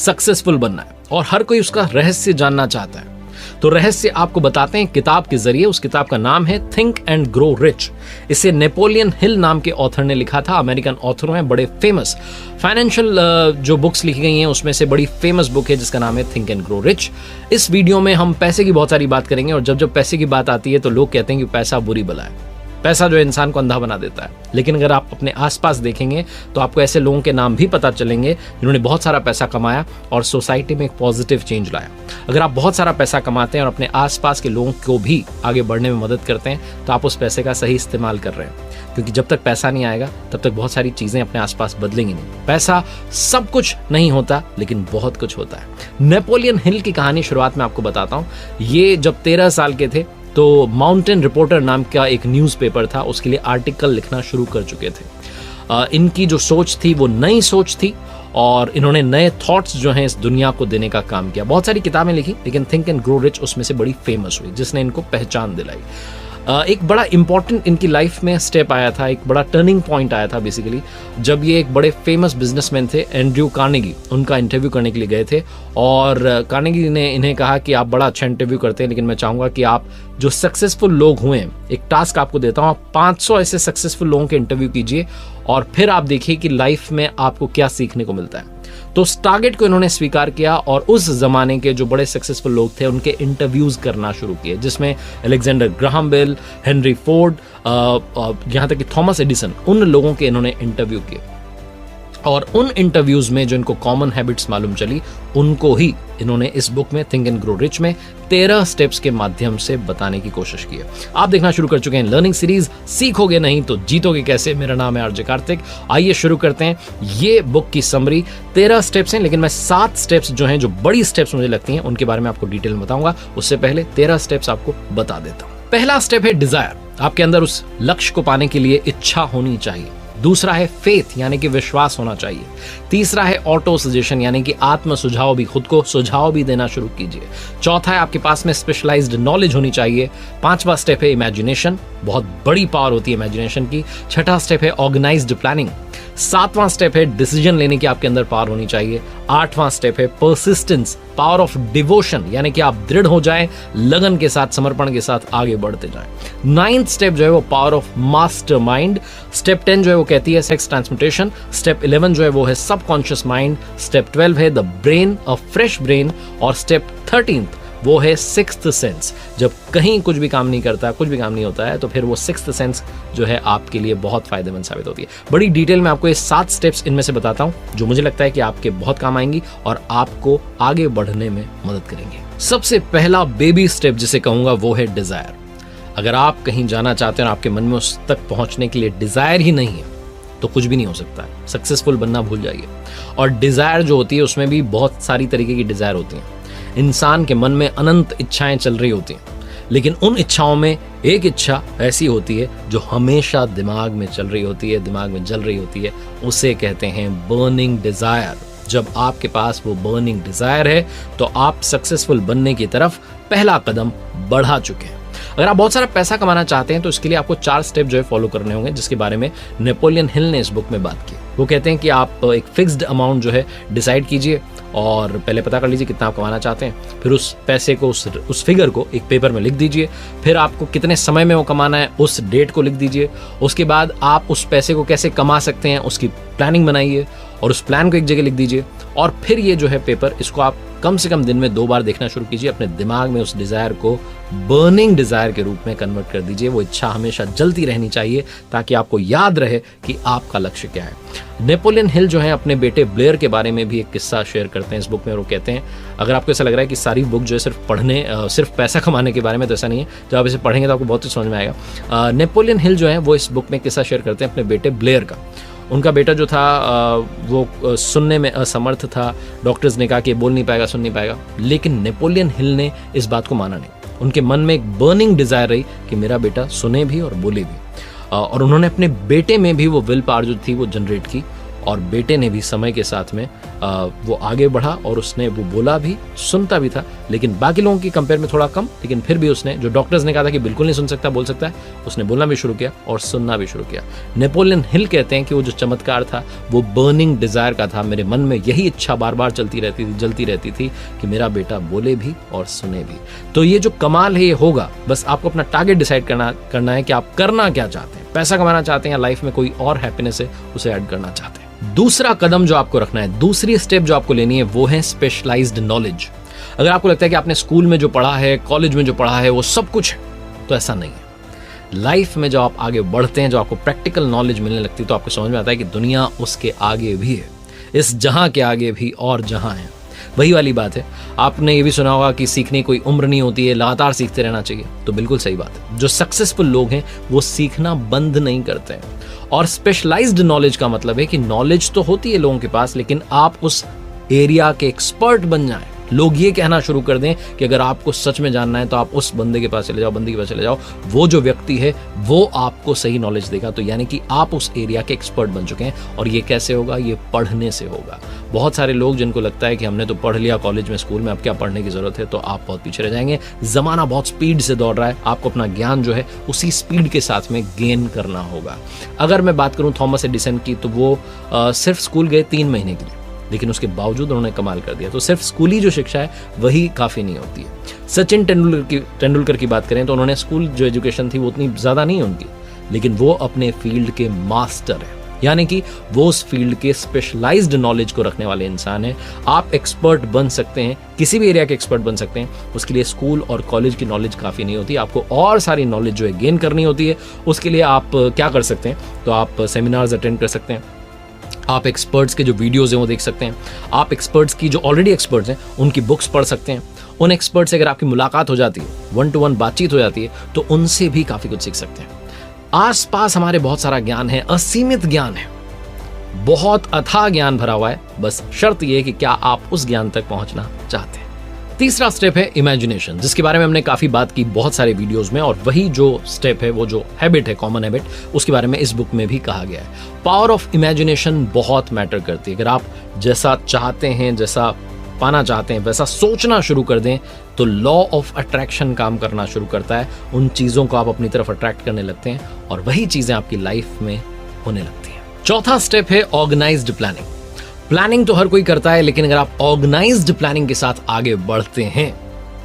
Successful बनना है और हर कोई उसका रहस्य जानना चाहता है। तो रहस्य आपको बताते हैं किताब के जरिए। उस किताब का नाम है थिंक एंड ग्रो रिच। इसे नेपोलियन हिल नाम के ऑथर ने लिखा था। अमेरिकन ऑथर हैं, बड़े फेमस फाइनेंशियल जो बुक्स लिखी गई हैं उसमें से बड़ी फेमस बुक है जिसका नाम है थिंक एंड ग्रो रिच। इस वीडियो में हम पैसे की बहुत सारी बात करेंगे और जब पैसे की बात आती है तो लोग कहते हैं कि पैसा बुरी बला है, पैसा जो इंसान को अंधा बना देता है। लेकिन अगर आप अपने आसपास देखेंगे तो आपको ऐसे लोगों के नाम भी पता चलेंगे जिन्होंने बहुत सारा पैसा कमाया और सोसाइटी में एक पॉजिटिव चेंज लाया। अगर आप बहुत सारा पैसा कमाते हैं और अपने आसपास के लोगों को भी आगे बढ़ने में मदद करते हैं तो आप उस पैसे का सही इस्तेमाल कर रहे हैं, क्योंकि जब तक पैसा नहीं आएगा तब तक बहुत सारी चीजें अपने आसपास बदलेंगी नहीं। पैसा सब कुछ नहीं होता लेकिन बहुत कुछ होता है। नेपोलियन हिल की कहानी शुरुआत में आपको बताता हूँ। ये जब 13 साल के थे तो माउंटेन रिपोर्टर नाम का एक न्यूज़पेपर था, उसके लिए आर्टिकल लिखना शुरू कर चुके थे। इनकी जो सोच थी वो नई सोच थी और इन्होंने नए थॉट्स जो हैं इस दुनिया को देने का काम किया। बहुत सारी किताबें लिखी लेकिन थिंक एंड ग्रो रिच उसमें से बड़ी फेमस हुई जिसने इनको पहचान दिलाई। एक बड़ा इंपॉर्टेंट इनकी लाइफ में स्टेप आया था, एक बड़ा टर्निंग पॉइंट आया था बेसिकली जब ये एक बड़े फेमस बिजनेसमैन थे एंड्रयू कार्नेगी, उनका इंटरव्यू करने के लिए गए थे और कार्नेगी ने इन्हें कहा कि आप बड़ा अच्छा इंटरव्यू करते हैं लेकिन मैं चाहूँगा कि आप जो सक्सेसफुल लोग हुए हैं, एक टास्क आपको देता हूँ, आप 500 ऐसे सक्सेसफुल लोगों के इंटरव्यू कीजिए और फिर आप देखिए कि लाइफ में आपको क्या सीखने को मिलता है। तो उस टारगेट को इन्होंने स्वीकार किया और उस जमाने के जो बड़े सक्सेसफुल लोग थे उनके इंटरव्यूज करना शुरू किए, जिसमें Alexander Graham Bell, Henry Ford, यहाँ तक कि थॉमस एडिसन, उन लोगों के इन्होंने इंटरव्यू किए और उन इंटरव्यूज में जो इनको कॉमन हैबिट्स मालूम चली उनको ही इन्होंने इस बुक में थिंक एंड ग्रो रिच में 13 स्टेप्स के माध्यम से बताने की कोशिश की है। आप देखना शुरू कर चुके हैं लर्निंग सीरीज सीखोगे नहीं तो जीतोगे कैसे। मेरा नाम है आरजे कार्तिक। आइए शुरू करते हैं। ये बुक की समरी 13 स्टेप्स हैं लेकिन मैं 7 स्टेप्स जो हैं, जो बड़ी स्टेप्स मुझे लगती हैं, उनके बारे में आपको डिटेल में बताऊंगा। उससे पहले 13 स्टेप्स आपको बता देता हूं। पहला स्टेप है डिजायर। आपके अंदर उस लक्ष्य को पाने के लिए इच्छा होनी चाहिए। दूसरा है फेथ यानी कि विश्वास होना चाहिए। तीसरा है ऑटो सजेशन यानी कि आत्म सुझाव, भी खुद को सुझाव भी देना शुरू कीजिए। चौथा है आपके पास में स्पेशलाइज्ड नॉलेज होनी चाहिए। पांचवा स्टेप है इमेजिनेशन, बहुत बड़ी पावर होती है इमेजिनेशन की। छठा स्टेप है ऑर्गेनाइज्ड प्लानिंग। सातवां स्टेप है डिसीजन लेने की आपके अंदर पावर होनी चाहिए। आठवां स्टेप है परसिस्टेंस, पावर ऑफ डिवोशन यानी कि आप दृढ़ हो जाएं, लगन के साथ, समर्पण के साथ आगे बढ़ते जाएं। 9th स्टेप जो है वो पावर ऑफ मास्टरमाइंड। स्टेप 10 जो है वो कहती है सेक्स ट्रांसम्यूटेशन। स्टेप 11 जो है वो है सबकॉन्शियस माइंड। स्टेप 12 है the brain, a fresh brain. और स्टेप 13 वो है सिक्स्थ सेंस। जब कहीं कुछ भी काम नहीं करता, कुछ भी काम नहीं होता है तो फिर वो सिक्स्थ सेंस जो है आपके लिए बहुत फायदेमंद साबित होती है। बड़ी डिटेल में आपको ये 7 स्टेप्स इनमें से बताता हूं जो मुझे लगता है कि आपके बहुत काम आएंगी और आपको आगे बढ़ने में मदद करेंगे। सबसे पहला बेबी स्टेप जिसे कहूंगा वो है डिजायर। अगर आप कहीं जाना चाहते हैं और आपके मन में उस तक पहुंचने के लिए डिजायर ही नहीं है तो कुछ भी नहीं हो सकता है। सक्सेसफुल बनना भूल जाइए। और डिजायर जो होती है उसमें भी बहुत सारी तरीके की डिजायर होती हैं। इंसान के मन में अनंत इच्छाएं चल रही होती हैं लेकिन उन इच्छाओं में एक इच्छा ऐसी होती है जो हमेशा दिमाग में चल रही होती है, दिमाग में जल रही होती है। उसे कहते हैं बर्निंग डिजायर। जब आपके पास वो बर्निंग डिजायर है तो आप सक्सेसफुल बनने की तरफ पहला कदम बढ़ा चुके हैं। अगर आप बहुत सारा पैसा कमाना चाहते हैं तो इसके लिए आपको 4 स्टेप जो है फॉलो करने होंगे, जिसके बारे में नेपोलियन हिल ने इस बुक में बात की। वो कहते हैं कि आप एक फिक्स्ड अमाउंट जो है डिसाइड कीजिए और पहले पता कर लीजिए कितना आप कमाना चाहते हैं। फिर उस पैसे को, उस फिगर को एक पेपर में लिख दीजिए। फिर आपको कितने समय में वो कमाना है उस डेट को लिख दीजिए। उसके बाद आप उस पैसे को कैसे कमा सकते हैं उसकी प्लानिंग बनाइए और उस प्लान को एक जगह लिख दीजिए। और फिर ये जो है पेपर, इसको आप कम से कम दिन में 2 बार देखना शुरू कीजिए। अपने दिमाग में उस डिजायर को बर्निंग डिजायर के रूप में कन्वर्ट कर दीजिए। वो इच्छा हमेशा जलती रहनी चाहिए ताकि आपको याद रहे कि आपका लक्ष्य क्या है। नेपोलियन हिल जो है अपने बेटे ब्लेयर के बारे में भी एक किस्सा शेयर करते हैं इस बुक में। वो कहते हैं, अगर आपको ऐसा लग रहा है कि सारी बुक जो है सिर्फ पैसा कमाने के बारे में, तो ऐसा नहीं है। जब आप इसे पढ़ेंगे तो आपको बहुत कुछ समझ में आएगा। नेपोलियन हिल जो है वो इस बुक में किस्सा शेयर करते हैं अपने बेटे ब्लेयर का। उनका बेटा जो था वो सुनने में असमर्थ था। डॉक्टर्स ने कहा कि बोल नहीं पाएगा, सुन नहीं पाएगा, लेकिन नेपोलियन हिल ने इस बात को माना नहीं। उनके मन में एक बर्निंग डिजायर रही कि मेरा बेटा सुने भी और बोले भी। और उन्होंने अपने बेटे में भी वो विल पावर जो थी वो जनरेट की और बेटे ने भी समय के साथ में वो आगे बढ़ा और उसने वो बोला भी, सुनता भी था, लेकिन बाकी लोगों की कंपेयर में थोड़ा कम, लेकिन फिर भी उसने, जो डॉक्टर्स ने कहा था कि बिल्कुल नहीं सुन सकता, बोल सकता है, उसने बोलना भी शुरू किया और सुनना भी शुरू किया। नेपोलियन हिल कहते हैं कि वो जो चमत्कार था वो बर्निंग डिजायर का था, मेरे मन में यही इच्छा बार बार चलती रहती थी, जलती रहती थी कि मेरा बेटा बोले भी और सुने भी। तो ये जो कमाल है ये होगा, बस आपको अपना टारगेट डिसाइड करना है कि आप करना क्या चाहते हैं, पैसा कमाना चाहते हैं या लाइफ में कोई और हैप्पीनेस है उसे ऐड करना चाहते हैं। दूसरा कदम जो आपको रखना है, दूसरी स्टेप जो आपको लेनी है, वो है स्पेशलाइज्ड नॉलेज। अगर आपको लगता है कि आपने स्कूल में जो पढ़ा है, कॉलेज में जो पढ़ा है वो सब कुछ है, तो ऐसा नहीं है। लाइफ में जब आप आगे बढ़ते हैं, जो आपको प्रैक्टिकल नॉलेज मिलने लगती है, तो आपको समझ में आता है कि दुनिया उसके आगे भी है, इस जहां के आगे भी और जहां है। वही वाली बात है, आपने ये भी सुना होगा कि सीखने की कोई उम्र नहीं होती है, लगातार सीखते रहना चाहिए। तो बिल्कुल सही बात है, जो सक्सेसफुल लोग हैं वो सीखना बंद नहीं करते हैं। और स्पेशलाइज्ड नॉलेज का मतलब है कि नॉलेज तो होती है लोगों के पास, लेकिन आप उस एरिया के एक्सपर्ट बन जाएं। लोग ये कहना शुरू कर दें कि अगर आपको सच में जानना है तो आप उस बंदे के पास चले जाओ, बंदी के पास चले जाओ, वो जो व्यक्ति है वो आपको सही नॉलेज देगा। तो यानी कि आप उस एरिया के एक्सपर्ट बन चुके हैं। और ये कैसे होगा? ये पढ़ने से होगा। बहुत सारे लोग जिनको लगता है कि हमने तो पढ़ लिया कॉलेज में, स्कूल में, अब क्या पढ़ने की जरूरत है, तो आप बहुत पीछे रह जाएंगे। जमाना बहुत स्पीड से दौड़ रहा है, आपको अपना ज्ञान जो है उसी स्पीड के साथ में गेन करना होगा। अगर मैं बात करूं थॉमस एडिसन की, तो वो सिर्फ स्कूल गए 3 महीने के लिए, लेकिन उसके बावजूद उन्होंने कमाल कर दिया। तो सिर्फ स्कूली जो शिक्षा है वही काफ़ी नहीं होती है। सचिन तेंदुलकर की बात करें तो उन्होंने स्कूल जो एजुकेशन थी वो उतनी ज़्यादा नहीं है उनकी, लेकिन वो अपने फील्ड के मास्टर हैं, यानी कि वो उस फील्ड के स्पेशलाइज्ड नॉलेज को रखने वाले इंसान हैं। आप एक्सपर्ट बन सकते हैं, किसी भी एरिया के एक्सपर्ट बन सकते हैं। उसके लिए स्कूल और कॉलेज की नॉलेज काफ़ी नहीं होती, आपको और सारी नॉलेज जो है गेन करनी होती है। उसके लिए आप क्या कर सकते हैं? तो आप सेमिनार्स अटेंड कर सकते हैं, आप एक्सपर्ट्स के जो वीडियोज़ हैं वो देख सकते हैं, आप एक्सपर्ट्स की जो ऑलरेडी एक्सपर्ट्स हैं उनकी बुक्स पढ़ सकते हैं। उन एक्सपर्ट्स से अगर आपकी मुलाकात हो जाती है, 1 to 1 बातचीत हो जाती है, तो उनसे भी काफ़ी कुछ सीख सकते हैं। आसपास हमारे बहुत सारा ज्ञान है, असीमित ज्ञान है, बहुत अथाह ज्ञान भरा हुआ है। बस शर्त यह है कि क्या आप उस ज्ञान तक पहुंचना चाहते हैं। तीसरा स्टेप है इमेजिनेशन, जिसके बारे में हमने काफ़ी बात की बहुत सारे वीडियोस में, और वही जो स्टेप है, वो जो हैबिट है, कॉमन हैबिट, उसके बारे में इस बुक में भी कहा गया है। पावर ऑफ इमेजिनेशन बहुत मैटर करती है। अगर आप जैसा चाहते हैं, जैसा पाना चाहते हैं, वैसा सोचना शुरू कर दें, तो लॉ ऑफ अट्रैक्शन काम करना शुरू करता है। उन चीज़ों को आप अपनी तरफ अट्रैक्ट करने लगते हैं और वही चीज़ें आपकी लाइफ में होने लगती हैं। चौथा स्टेप है ऑर्गेनाइज्ड प्लानिंग। प्लानिंग तो हर कोई करता है, लेकिन अगर आप ऑर्गेनाइज्ड प्लानिंग के साथ आगे बढ़ते हैं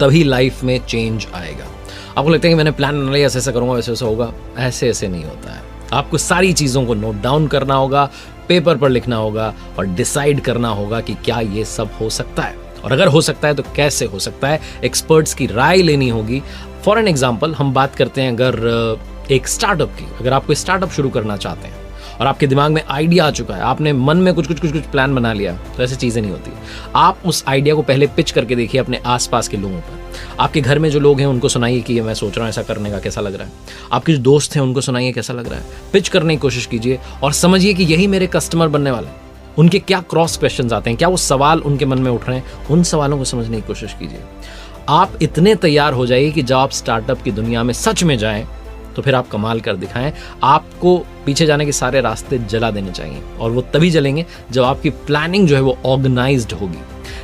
तभी लाइफ में चेंज आएगा। आपको लगता है कि मैंने प्लान बना लिया, ऐसे ऐसा करूंगा, वैसे वैसा होगा, ऐसे ऐसे नहीं होता है। आपको सारी चीज़ों को नोट डाउन करना होगा, पेपर पर लिखना होगा और डिसाइड करना होगा कि क्या ये सब हो सकता है, और अगर हो सकता है तो कैसे हो सकता है। एक्सपर्ट्स की राय लेनी होगी। फॉर एन एग्जाम्पल हम बात करते हैं अगर एक स्टार्टअप की, अगर आप कोई स्टार्टअप शुरू करना चाहते हैं और आपके दिमाग में आइडिया आ चुका है, आपने मन में कुछ प्लान बना लिया, तो ऐसी चीज़ें नहीं होती। आप उस आइडिया को पहले पिच करके देखिए अपने आसपास के लोगों पर। आपके घर में जो लोग हैं उनको सुनाइए कि ये मैं सोच रहा हूँ ऐसा करने का, कैसा लग रहा है। आपके जो दोस्त हैं उनको सुनाइए कैसा लग रहा है। पिच करने की कोशिश कीजिए और समझिए कि यही मेरे कस्टमर बनने वाले हैं। उनके क्या क्रॉस क्वेश्चंस आते हैं, क्या वो सवाल उनके मन में उठ रहे हैं, उन सवालों को समझने की कोशिश कीजिए। आप इतने तैयार हो जाइए कि जब आप स्टार्टअप की दुनिया में सच में जाएं तो फिर आप कमाल कर दिखाएं। आपको पीछे जाने के सारे रास्ते जला देने चाहिए, और वो तभी जलेंगे जब आपकी प्लानिंग जो है वो ऑर्गेनाइज्ड होगी।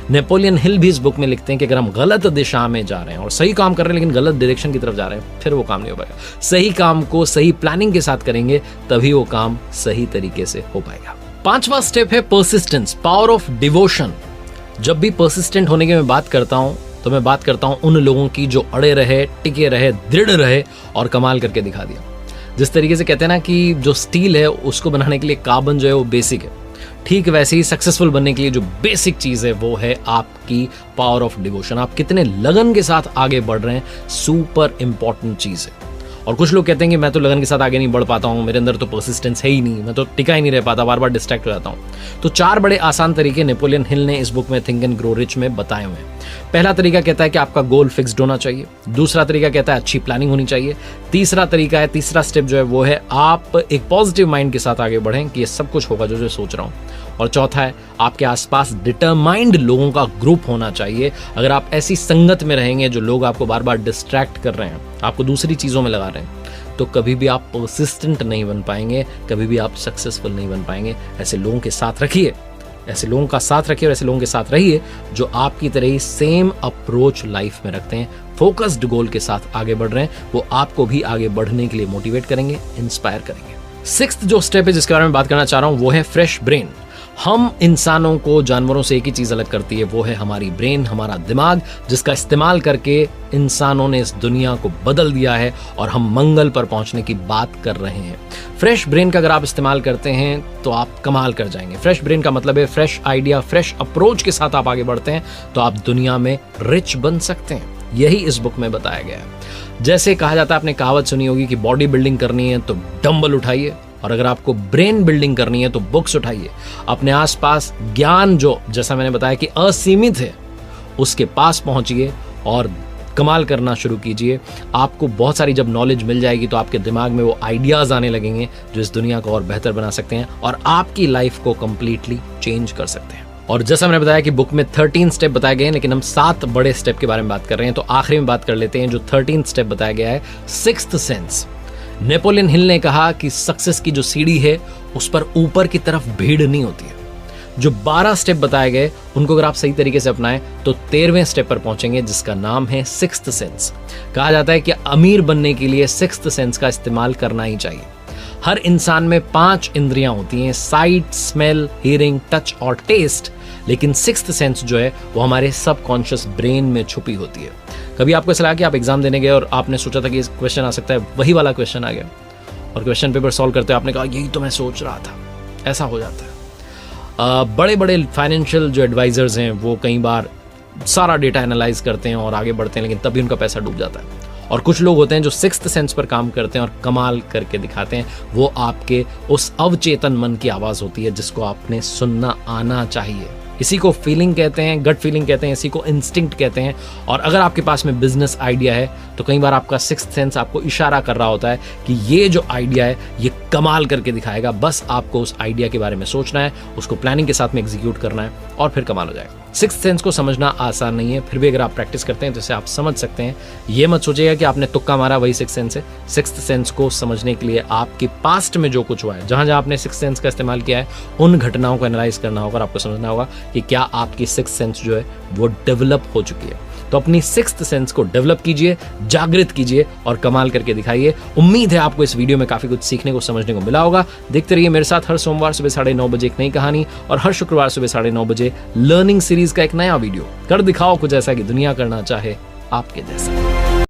नेपोलियन हिल भी इस बुक में लिखते हैं कि अगर हम गलत दिशा में जा रहे हैं और सही काम कर रहे हैं लेकिन गलत डायरेक्शन की तरफ जा रहे हैं, फिर वो काम नहीं हो पाएगा। सही काम को सही प्लानिंग के साथ करेंगे तभी वो काम सही तरीके से हो पाएगा। 5वां स्टेप है परसिस्टेंस, पावर ऑफ डिवोशन। जब भी परसिस्टेंट होने की मैं बात करता हूं तो मैं बात करता हूं उन लोगों की जो अड़े रहे, टिके रहे, दृढ़ रहे और कमाल करके दिखा दिया। जिस तरीके से कहते हैं ना कि जो स्टील है उसको बनाने के लिए कार्बन जो है वो बेसिक है, ठीक वैसे ही सक्सेसफुल बनने के लिए जो बेसिक चीज़ है वो है आपकी पावर ऑफ डिवोशन। आप कितने लगन के साथ आगे बढ़ रहे हैं, सुपर इंपॉर्टेंट चीज़ है। और कुछ लोग कहते हैं कि मैं तो लगन के साथ आगे नहीं बढ़ पाता हूँ, मेरे अंदर तो परसिस्टेंस है ही नहीं, मैं तो टिका ही नहीं रह पाता, बार बार डिस्ट्रैक्ट हो जाता हूँ। तो 4 बड़े आसान तरीके नेपोलियन हिल ने इस बुक में थिंक एंड ग्रो रिच में बताए हुए हैं। पहला तरीका कहता है कि आपका गोल फिक्स्ड होना चाहिए। दूसरा तरीका कहता है अच्छी प्लानिंग होनी चाहिए। तीसरा स्टेप जो है वो है आप एक पॉजिटिव माइंड के साथ आगे बढ़ें कि ये सब कुछ होगा जो सोच रहा हूँ। और चौथा है आपके आसपास डिटरमाइंड लोगों का ग्रुप होना चाहिए। अगर आप ऐसी संगत में रहेंगे जो लोग आपको बार बार डिस्ट्रैक्ट कर रहे हैं, आपको दूसरी चीज़ों में लगा रहे हैं, तो कभी भी आप परसिस्टेंट नहीं बन पाएंगे, कभी भी आप सक्सेसफुल नहीं बन पाएंगे। ऐसे लोगों के साथ रखिए ऐसे लोगों का साथ रखिए और ऐसे लोगों के साथ रहिए जो आपकी तरह ही सेम अप्रोच लाइफ में रखते हैं, फोकस्ड गोल के साथ आगे बढ़ रहे हैं। वो आपको भी आगे बढ़ने के लिए मोटिवेट करेंगे, इंस्पायर करेंगे। सिक्स्थ जो स्टेप है जिसके बारे में बात करना चाह रहा हूं वो है फ्रेश ब्रेन। हम इंसानों को जानवरों से एक ही चीज अलग करती है, वो है हमारी ब्रेन, हमारा दिमाग, जिसका इस्तेमाल करके इंसानों ने इस दुनिया को बदल दिया है और हम मंगल पर पहुंचने की बात कर रहे हैं। फ्रेश ब्रेन का अगर आप इस्तेमाल करते हैं तो आप कमाल कर जाएंगे। फ्रेश ब्रेन का मतलब है फ्रेश आइडिया, फ्रेश अप्रोच के साथ आप आगे बढ़ते हैं तो आप दुनिया में रिच बन सकते हैं। यही इस बुक में बताया गया है। जैसे कहा जाता है, आपने कहावत सुनी होगी कि बॉडी बिल्डिंग करनी है तो डंबल उठाइए, और अगर आपको ब्रेन बिल्डिंग करनी है तो बुक्स उठाइए। अपने आसपास ज्ञान जो, जैसा मैंने बताया कि असीमित है, उसके पास पहुंचिए और कमाल करना शुरू कीजिए। आपको बहुत सारी जब नॉलेज मिल जाएगी तो आपके दिमाग में वो आइडियाज आने लगेंगे जो इस दुनिया को और बेहतर बना सकते हैं और आपकी लाइफ को कंप्लीटली चेंज कर सकते हैं। और जैसा मैंने बताया कि बुक में 13 स्टेप बताए गए हैं, लेकिन हम 7 बड़े स्टेप के बारे में बात कर रहे हैं, तो आखिरी में बात कर लेते हैं जो 13 स्टेप बताया गया है, सिक्स्थ सेंस। नेपोलियन हिल ने कहा कि सक्सेस की जो सीढ़ी है उस पर ऊपर की तरफ भीड़ नहीं होती है। जो 12 स्टेप बताए गए उनको अगर आप सही तरीके से अपनाएं तो 13वें स्टेप पर पहुंचेंगे जिसका नाम है सिक्स्थ सेंस। कहा जाता है कि अमीर बनने के लिए सिक्स्थ सेंस का इस्तेमाल करना ही चाहिए। हर इंसान में 5 इंद्रियां होती हैं, साइट, स्मेल, हियरिंग, टच और टेस्ट, लेकिन सिक्स्थ सेंस जो है वो हमारे सबकॉन्शियस ब्रेन में छुपी होती है। कभी आपको ऐसा लगा कि आप एग्जाम देने गए और आपने सोचा था कि इस क्वेश्चन आ सकता है, वही वाला क्वेश्चन आ गया और क्वेश्चन पेपर सॉल्व करते आपने कहा यही तो मैं सोच रहा था। ऐसा हो जाता है। बड़े बड़े फाइनेंशियल जो एडवाइजर्स हैं वो कई बार सारा डेटा एनालाइज करते हैं और आगे बढ़ते हैं, लेकिन तभी उनका पैसा डूब जाता है। और कुछ लोग होते हैं जो सिक्स्थ सेंस पर काम करते हैं और कमाल करके दिखाते हैं। वो आपके उस अवचेतन मन की आवाज होती है जिसको आपने सुनना आना चाहिए। इसी को फीलिंग कहते हैं, गट फीलिंग कहते हैं, इसी को इंस्टिंक्ट कहते हैं। और अगर आपके पास में बिजनेस आइडिया है तो कई बार आपका सिक्स्थ सेंस आपको इशारा कर रहा होता है कि ये जो आइडिया है ये कमाल करके दिखाएगा। बस आपको उस आइडिया के बारे में सोचना है, उसको प्लानिंग के साथ में एग्जीक्यूट करना है और फिर कमाल हो जाएगा। सिक्स्थ सेंस को समझना आसान नहीं है, फिर भी अगर आप प्रैक्टिस करते हैं तो इसे आप समझ सकते हैं। ये मत सोचिएगा कि आपने तुक्का मारा वही सिक्स्थ सेंस है। सिक्स्थ सेंस को समझने के लिए आपके पास्ट में जो कुछ हुआ है, जहां जहां आपने सिक्स्थ सेंस का इस्तेमाल किया है, उन घटनाओं को एनालाइज करना होगा और आपको समझना होगा कि क्या आपकी सिक्स्थ सेंस जो है वो डेवलप हो चुकी है। तो अपनी सिक्स्थ सेंस को डेवलप कीजिए, जागृत कीजिए और कमाल करके दिखाइए। उम्मीद है आपको इस वीडियो में काफी कुछ सीखने को, समझने को मिला होगा। देखते रहिए मेरे साथ हर सोमवार सुबह 9:30 बजे एक नई कहानी और हर शुक्रवार सुबह 9:30 बजे लर्निंग सीरीज का एक नया वीडियो। कर दिखाओ कुछ ऐसा कि दुनिया करना चाहे आपके जैसा।